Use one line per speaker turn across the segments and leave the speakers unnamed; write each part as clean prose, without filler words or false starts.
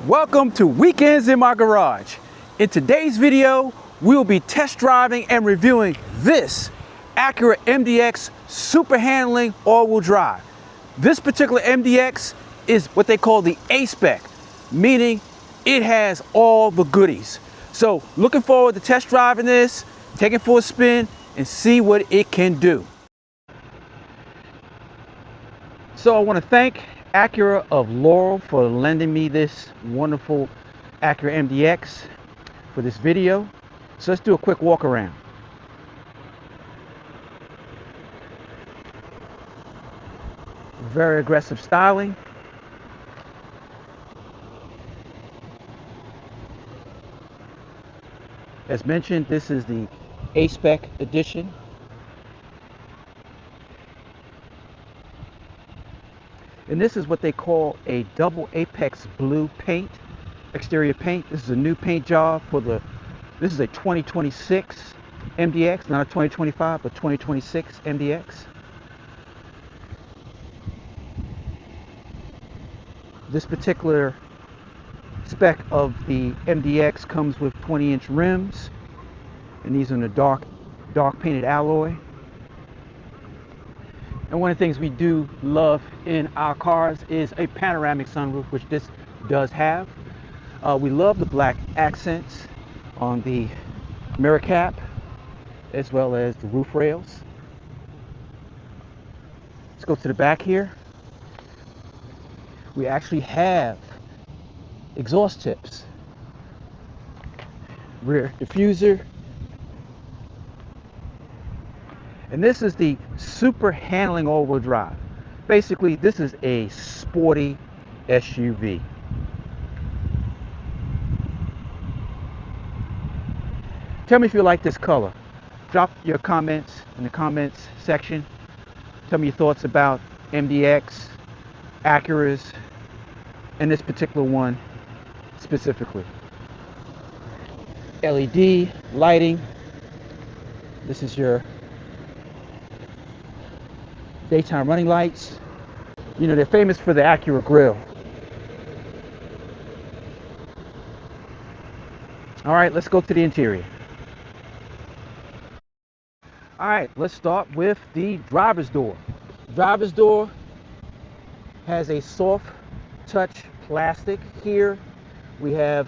Welcome to Weekends in My Garage. In today's video, we will be test driving and reviewing this Acura MDX super handling all-wheel drive. This particular MDX is what they call the A-Spec, meaning it has all the goodies. So looking forward to test driving this, take it for a spin, and see what it can do. So I want to thank Acura of Laurel for lending me this wonderful Acura MDX for this video. So let's do a quick walk around. Very aggressive styling. As mentioned, this is the A-Spec edition. And this is what they call a double apex blue paint, exterior paint. This is a new paint job for this is a 2026 MDX, not a 2025, but 2026 MDX. This particular spec of the MDX comes with 20-inch rims, and these are in a dark painted alloy. And one of the things we do love in our cars is a panoramic sunroof, which this does have. We love the black accents on the mirror cap as well as the roof rails. Let's go to the back here. We actually have exhaust tips, rear diffuser. And this is the super handling all-wheel drive. Basically, this is a sporty SUV. Tell me if you like this color. Drop your comments in the comments section. Tell me your thoughts about MDX, Acuras, and this particular one specifically. LED lighting. This is your daytime running lights. You know, they're famous for the Acura grille. All right, let's go to the interior. All right, let's start with the driver's door. Driver's door has a soft touch plastic here. We have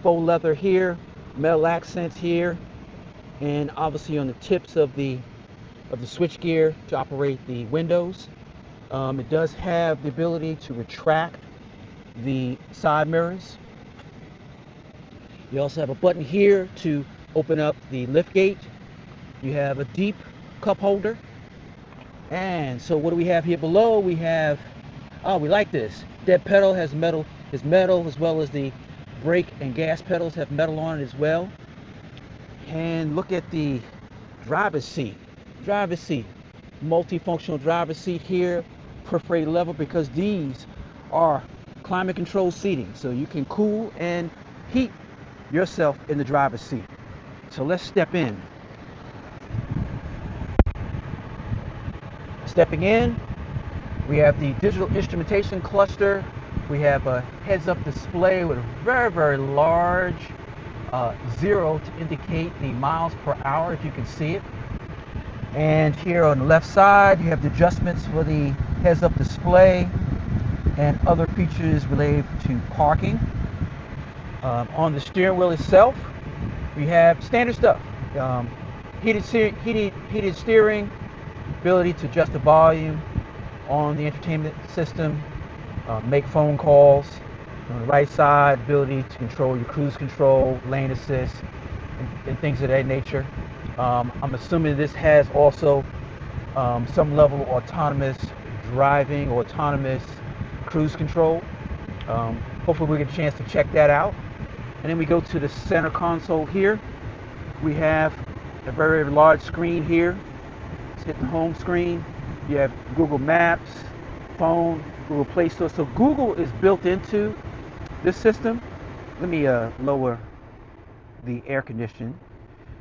faux leather here, metal accents here, and obviously on the tips of the switch gear to operate the windows. It does have the ability to retract the side mirrors. You also have a button here to open up the lift gate. You have a deep cup holder. And so what do we have here below? We have, oh, we like this. Dead pedal has metal, as well as the brake and gas pedals have metal on it as well. And look at the driver's seat. Multifunctional driver's seat here, perforated level, because these are climate control seating, so you can cool and heat yourself in the driver's seat. So let's step in. Stepping in, we have the digital instrumentation cluster. We have a heads-up display with a very, very large 0 to indicate the miles per hour, if you can see it. And here on the left side, you have the adjustments for the heads-up display and other features related to parking. On the steering wheel itself, we have standard stuff. Heated steering, ability to adjust the volume on the entertainment system, make phone calls. On the right side, ability to control your cruise control, lane assist, and things of that nature. I'm assuming this has also some level of autonomous driving or autonomous cruise control. Hopefully we get a chance to check that out. And then we go to the center console here. We have a very, very large screen here. Let's hit the home screen. You have Google Maps, phone, Google Play Store. So Google is built into this system. Let me lower the air conditioning.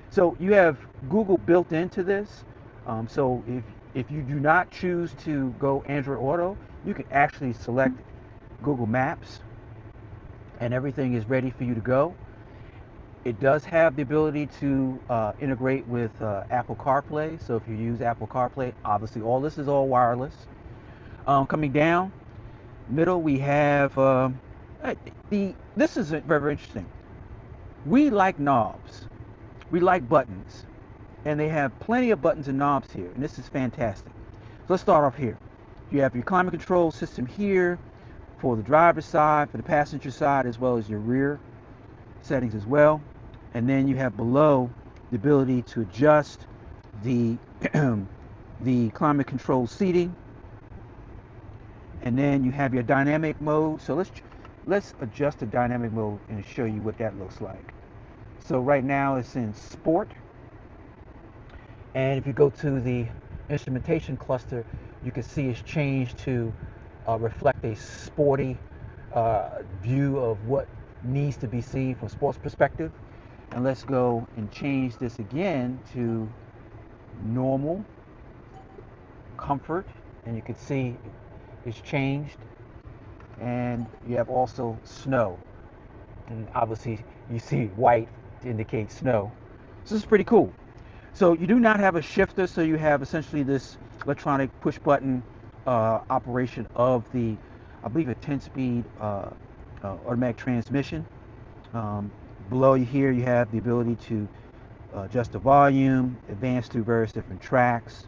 So you have Google built into this. So if you do not choose to go Android Auto, you can actually select Google Maps. and everything is ready for you to go. It does have the ability to integrate with Apple CarPlay. So if you use Apple CarPlay, obviously all this is all wireless. Coming down middle, we have this is very interesting. We like knobs, we like buttons, and they have plenty of buttons and knobs here, and this is fantastic. So let's start off here. You have your climate control system here for the driver's side, for the passenger side, as well as your rear settings as well. And then you have below the ability to adjust the the climate control seating. And then you have your dynamic mode. So let's adjust the dynamic mode and show you what that looks like. So right now it's in sport. And if you go to the instrumentation cluster, you can see it's changed to reflect a sporty view of what needs to be seen from a sports perspective. And let's go and change this again to normal, comfort, and you can see it's changed. And you have also snow, and obviously you see white to indicate snow. So this is pretty cool. So you do not have a shifter, so you have essentially this electronic push button operation of the, I believe, a 10-speed automatic transmission. Below you here, you have the ability to adjust the volume, advance through various different tracks.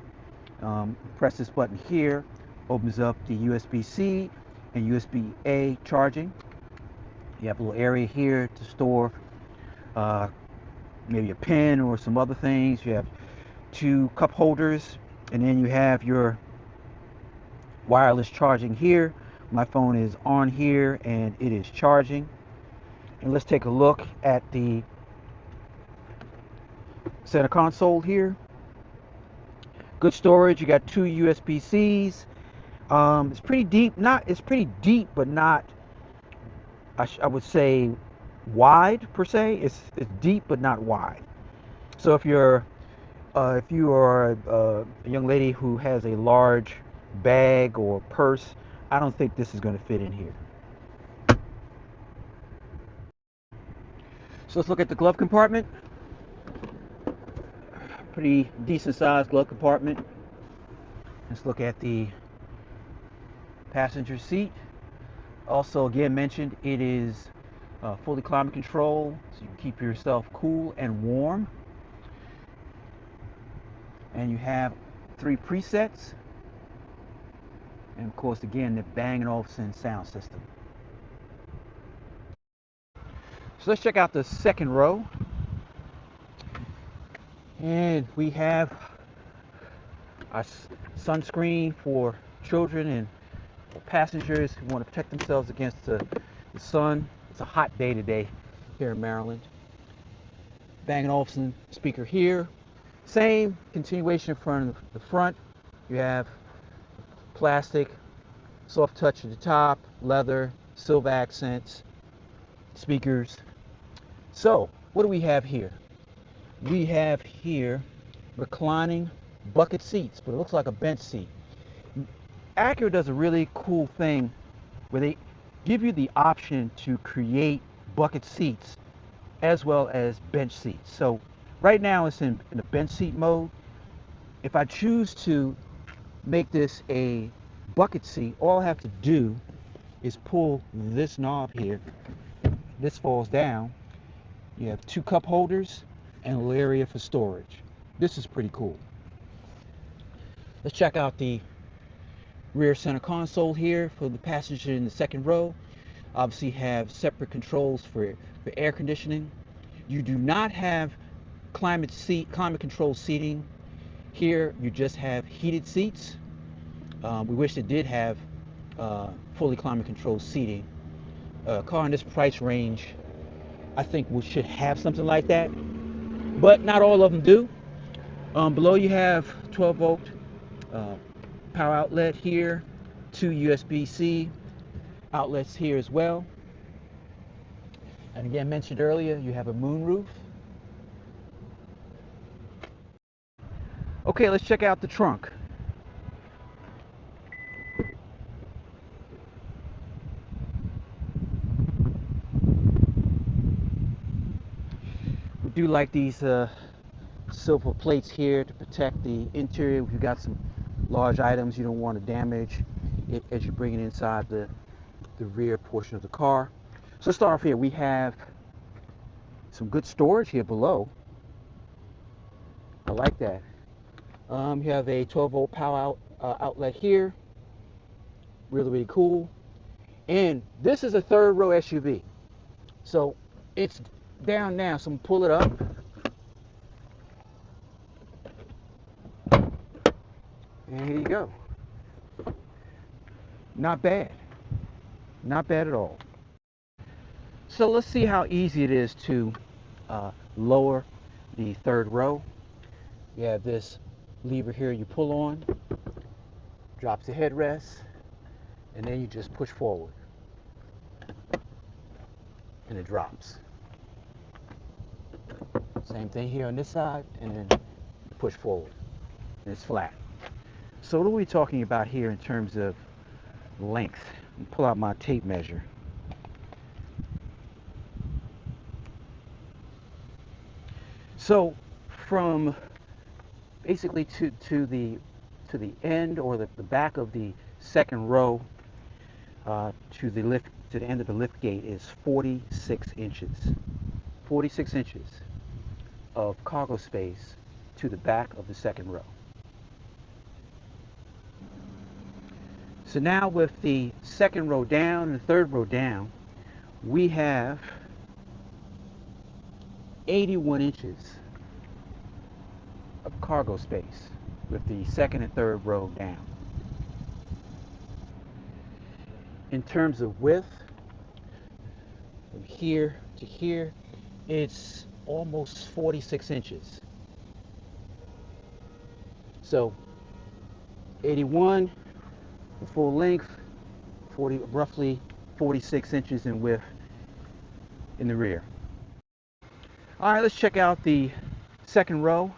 Press this button here, opens up the USB-C and USB-A charging. You have a little area here to store maybe a pen or some other things. You have 2 cup holders, and then you have your wireless charging here. My phone is on here and it is charging. And let's take a look at the center console here. Good storage. You got 2 USB-Cs. It's pretty deep. It's pretty deep, but not, I would say, wide per se. It's deep but not wide. So if you are a young lady who has a large bag or purse, I don't think this is going to fit in here. So let's look at the glove compartment. Pretty decent sized glove compartment. Let's look at the passenger seat. Also, again mentioned, it is fully climate controlled, so you can keep yourself cool and warm. And you have 3 presets, and of course, again, the Bang & Olufsen sound system. So let's check out the second row, and we have our sunscreen for children and passengers who want to protect themselves against the sun. It's a hot day today here in Maryland. Bang & Olufsen speaker here. Same continuation from the front. You have plastic, soft touch at the top, leather, silver accents, speakers. So what do we have here? We have here reclining bucket seats, but it looks like a bench seat. Acura does a really cool thing where they give you the option to create bucket seats as well as bench seats. So right now it's in the bench seat mode. If I choose to make this a bucket seat, all I have to do is pull this knob here. This falls down. You have 2 cup holders and a little area for storage. This is pretty cool. Let's check out the rear center console here for the passenger in the second row. Obviously have separate controls for air conditioning. You do not have climate control seating here. You just have heated seats. We wish it did have fully climate controlled seating. A car in this price range, I think we should have something like that, but not all of them do. Below you have 12 volt power outlet here, 2 USB-C outlets here as well. And again, mentioned earlier, you have a moonroof. Okay, let's check out the trunk. do like these silver plates here to protect the interior. If you've got some large items you don't want to damage it as you bring it inside the rear portion of the car. So let's start off here. We have some good storage here below. I like that. You have a 12-volt power outlet here. Really, really cool. And this is a third row SUV. So it's down now, so I'm gonna pull it up. And here you go. Not bad. Not bad at all. So let's see how easy it is to lower the third row. You have this lever here you pull on, drops the headrest, and then you just push forward. And it drops. Same thing here on this side, and then push forward. And it's flat. So what are we talking about here in terms of length? Let me pull out my tape measure. So from basically to the end or the back of the second row to the end of the lift gate is 46 inches. 46 inches of cargo space to the back of the second row. So now with the second row down and the third row down, we have 81 inches of cargo space with the second and third row down. In terms of width, from here to here, it's almost 46 inches. So 81, the full length, roughly 46 inches in width in the rear. All right, let's check out the second row.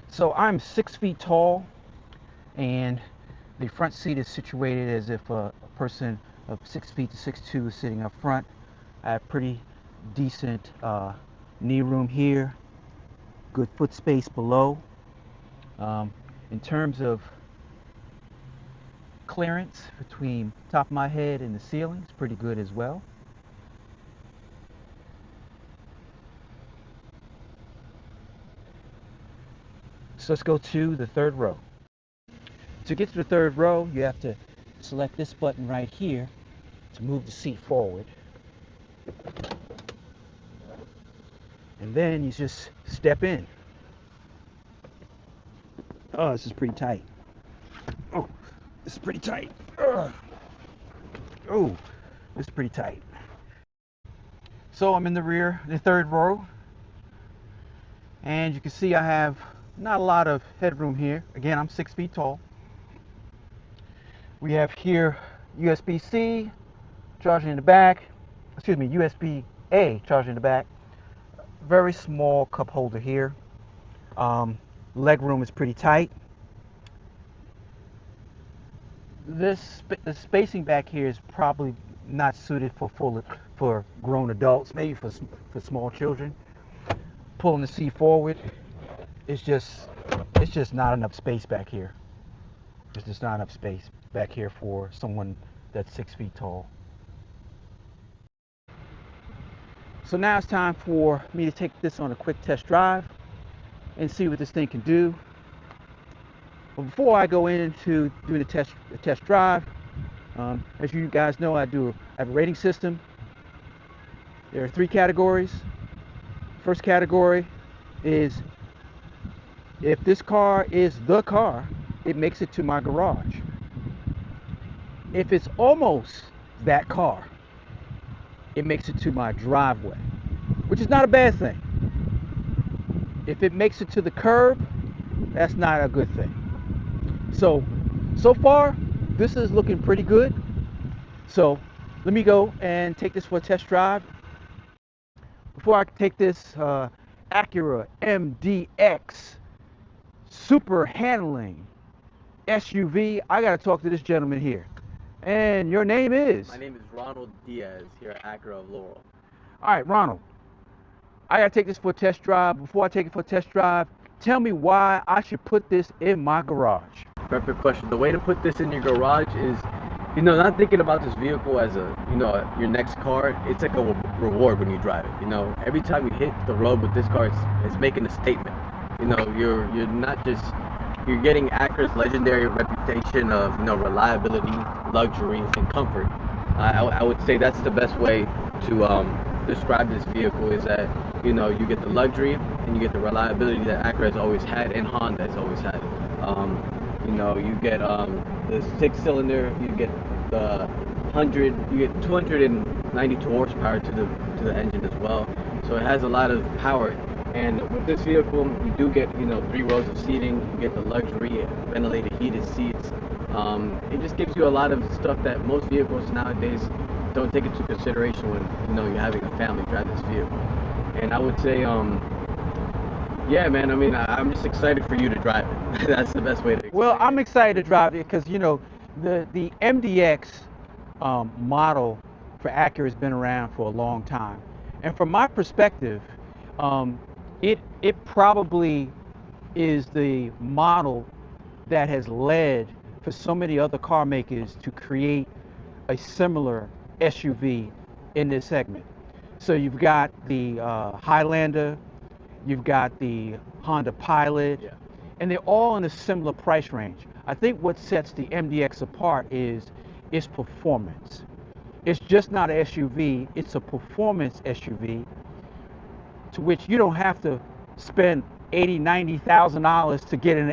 So I'm 6 feet tall, and the front seat is situated as if a person of 6 feet to 6'2" is sitting up front. I have pretty decent knee room here, good foot space below. In terms of clearance between top of my head and the ceiling, it's pretty good as well. So let's go to the third row. To get to the third row, you have to select this button right here to move the seat forward. And then you just step in. Oh, this is pretty tight. Oh, this is pretty tight. Ugh. Oh, this is pretty tight. So I'm in the rear, the third row. And you can see I have not a lot of headroom here. Again, I'm 6 feet tall. We have here USB-C charging in the back. Excuse me, USB-A charging in the back. Very small cup holder here. Leg room is pretty tight. The spacing back here is probably not suited for grown adults, maybe for small children. Pulling the seat forward, it's just not enough space back here. There's just not enough space back here for someone that's 6 feet tall. So now it's time for me to take this on a quick test drive and see what this thing can do. But before I go into doing the test drive, as you guys know, I have a rating system. There are 3 categories. First category is if this car is the car, it makes it to my garage. If it's almost that car, it makes it to my driveway, which is not a bad thing. If it makes it to the curb, that's not a good thing. So far, this is looking pretty good. So let me go and take this for a test drive. Before I take this Acura MDX super handling SUV, I got to talk to this gentleman here. And your name is?
My name is Ronald Diaz here at Acura of Laurel.
All right, Ronald. I gotta take this for a test drive. Before I take it for a test drive, tell me why I should put this in my garage.
Perfect question. The way to put this in your garage is, not thinking about this vehicle as your next car. It's like a reward when you drive it. Every time you hit the road with this car, it's making a statement. You're not just, you're getting Acura's legendary reputation of, reliability, luxury, and comfort. I would say that's the best way to describe this vehicle, is that, you get the luxury and you get the reliability that Acura has always had and Honda has always had. You get the 6-cylinder, you get the 292 horsepower to the engine as well. So it has a lot of power. And with this vehicle, you do get 3 rows of seating. You get the luxury ventilated heated seats. It just gives you a lot of stuff that most vehicles nowadays don't take into consideration when you're having a family drive this vehicle. And I would say, yeah, man. I mean, I'm just excited for you to drive it. That's the best way to explain
Well, I'm
it.
excited to drive it because the MDX model for Acura has been around for a long time, and from my perspective, um, it probably is the model that has led for so many other car makers to create a similar SUV in this segment. So you've got the Highlander, you've got the Honda Pilot,
Yeah.
and they're all in a similar price range. I think what sets the MDX apart is its performance. It's just not an SUV, it's a performance SUV to which you don't have to spend $80,000-$90,000 to get an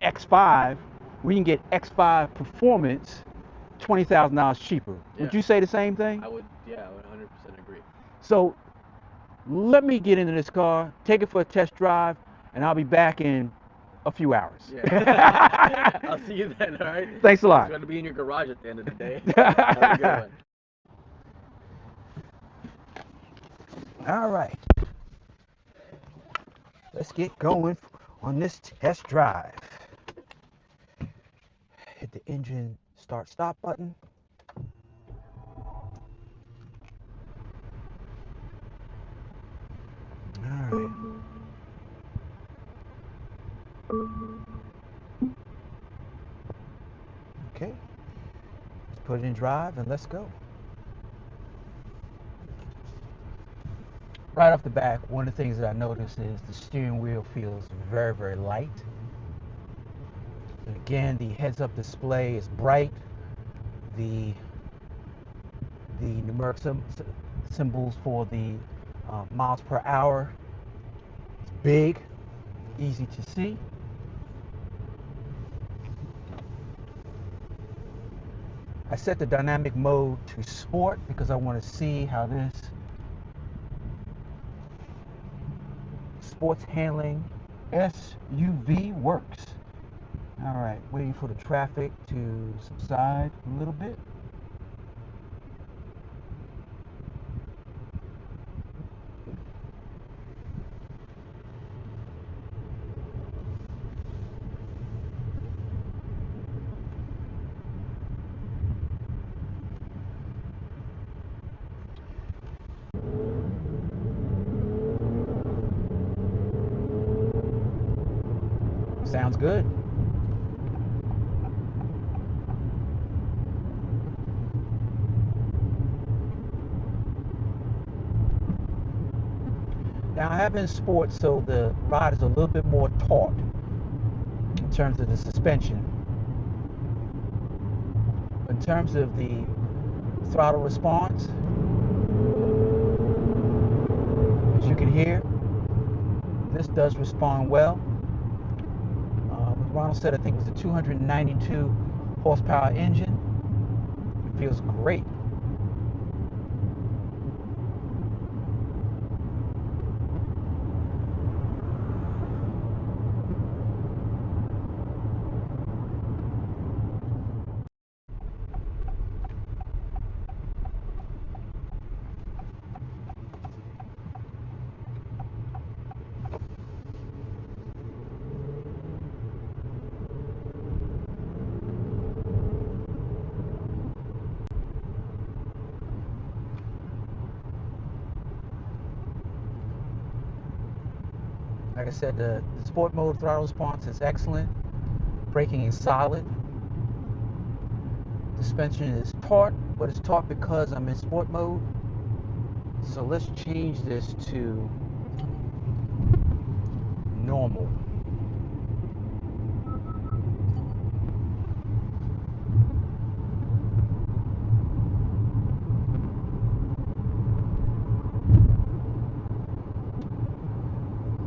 X5. We can get X5 performance $20,000 cheaper.
Yeah.
Would you say the same thing?
I would 100% agree.
So let me get into this car, take it for a test drive, and I'll be back in a few hours.
Yeah. I'll see you then, all right?
Thanks a lot.
It's going to be in your garage at the end of the day. Have a good one.
All right, let's get going on this test drive. Hit the engine start stop button. All right. Okay, let's put it in drive and let's go. Right off the back, one of the things that I noticed is the steering wheel feels very, very light. And again, the heads-up display is bright. The numeric symbols for the miles per hour is big, easy to see. I set the dynamic mode to sport because I want to see how this sports handling SUV works. All right, waiting for the traffic to subside a little bit. Sounds good. Now I have been sports, so the ride is a little bit more taut in terms of the suspension. In terms of the throttle response, as you can hear, this does respond well. What Ronald said, I think it was a 292 horsepower engine. It feels great. Like I said, the sport mode throttle response is excellent. Braking is solid. Suspension is taut, but it's taut because I'm in sport mode. So let's change this to normal.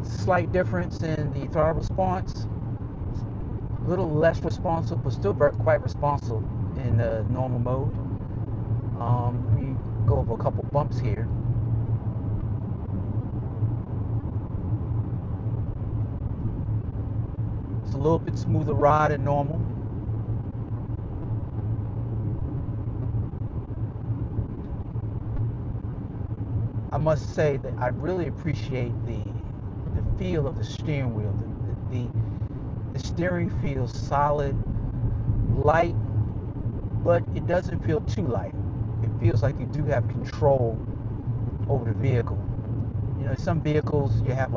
Slight difference in the throttle response. A little less responsive, but still quite responsive in the normal mode. Let me go over a couple bumps here. It's a little bit smoother ride than normal. I must say that I really appreciate the feel of the steering wheel. The steering feels solid, light, but it doesn't feel too light. It feels like you do have control over the vehicle. You know, some vehicles you have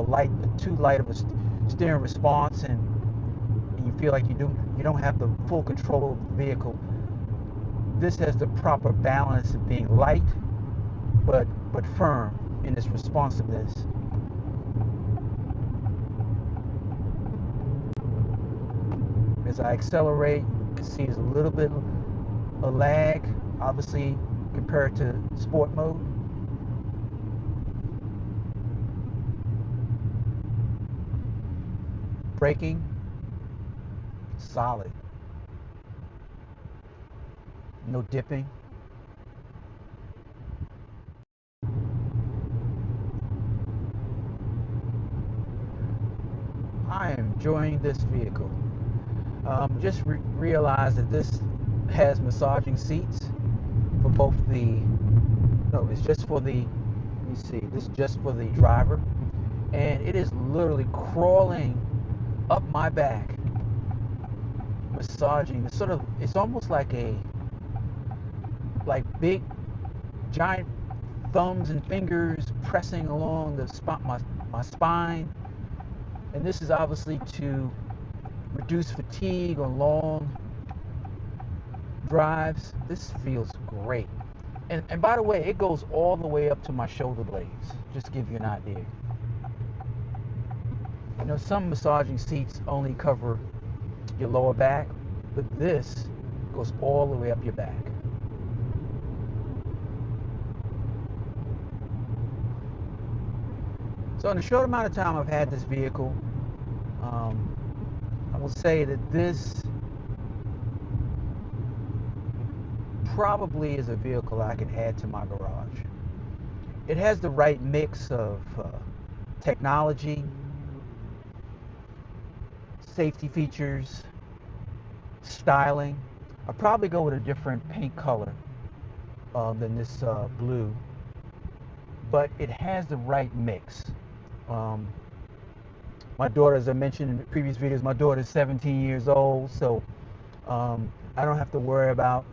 too light of a steering response, and you feel like you don't have the full control of the vehicle. This has the proper balance of being light, but firm in its responsiveness. As I accelerate, you can see there's a little bit of lag, obviously, compared to sport mode. Braking, solid. No dipping. I am enjoying this vehicle. Just realized that this has massaging seats for both it's just for the, let me see, this is just for the driver. And it is literally crawling up my back, massaging. It's almost like big, giant thumbs and fingers pressing along my spine. And this is obviously to reduce fatigue on long drives. This feels great. And by the way, it goes all the way up to my shoulder blades, just to give you an idea. You know, some massaging seats only cover your lower back, but this goes all the way up your back. So in a short amount of time I've had this vehicle, I will say that this probably is a vehicle I can add to my garage. It has the right mix of technology, safety features, styling. I'll probably go with a different paint color than this blue, but it has the right mix. My daughter, as I mentioned in the previous videos, my daughter is 17 years old, so I don't have to worry about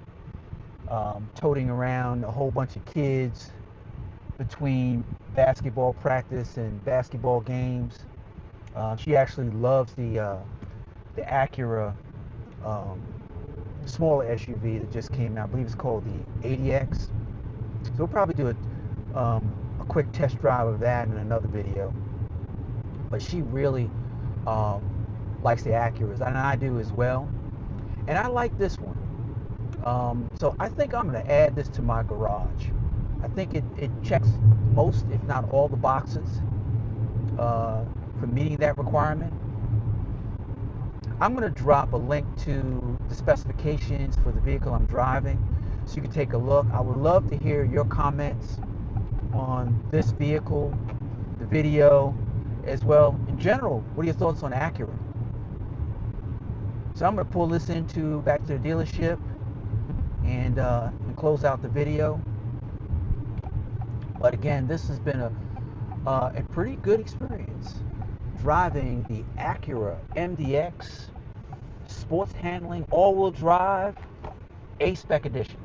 toting around a whole bunch of kids between basketball practice and basketball games. She actually loves the Acura smaller SUV that just came out. I believe it's called the MDX. So we'll probably do a quick test drive of that in another video. But she really likes the Acuras, and I do as well. And I like this one. So I think I'm going to add this to my garage. I think it checks most, if not all, the boxes for meeting that requirement. I'm going to drop a link to the specifications for the vehicle I'm driving so you can take a look. I would love to hear your comments on this vehicle, the video, as well. In general, what are your thoughts on Acura? So I'm going to pull this back to the dealership and close out the video. But again, this has been a pretty good experience driving the Acura MDX sports handling all-wheel drive A-Spec edition.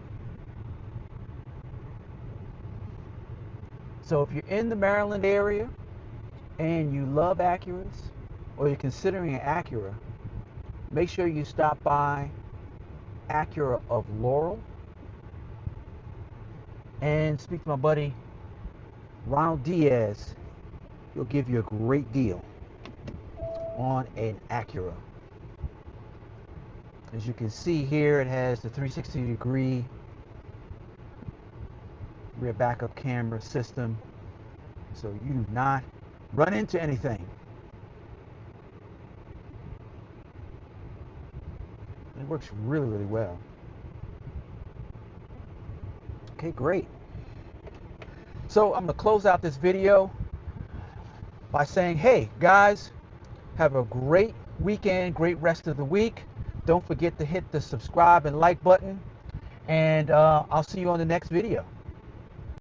So if you're in the Maryland area, and you love Acuras, or you're considering an Acura, make sure you stop by Acura of Laurel and speak to my buddy Ronald Diaz. He'll give you a great deal on an Acura. As you can see here, it has the 360-degree rear backup camera system, so you do not run into anything. It works really, really well. Okay, great. So I'm going to close out this video by saying, hey guys, have a great weekend, great rest of the week. Don't forget to hit the subscribe and like button, and I'll see you on the next video.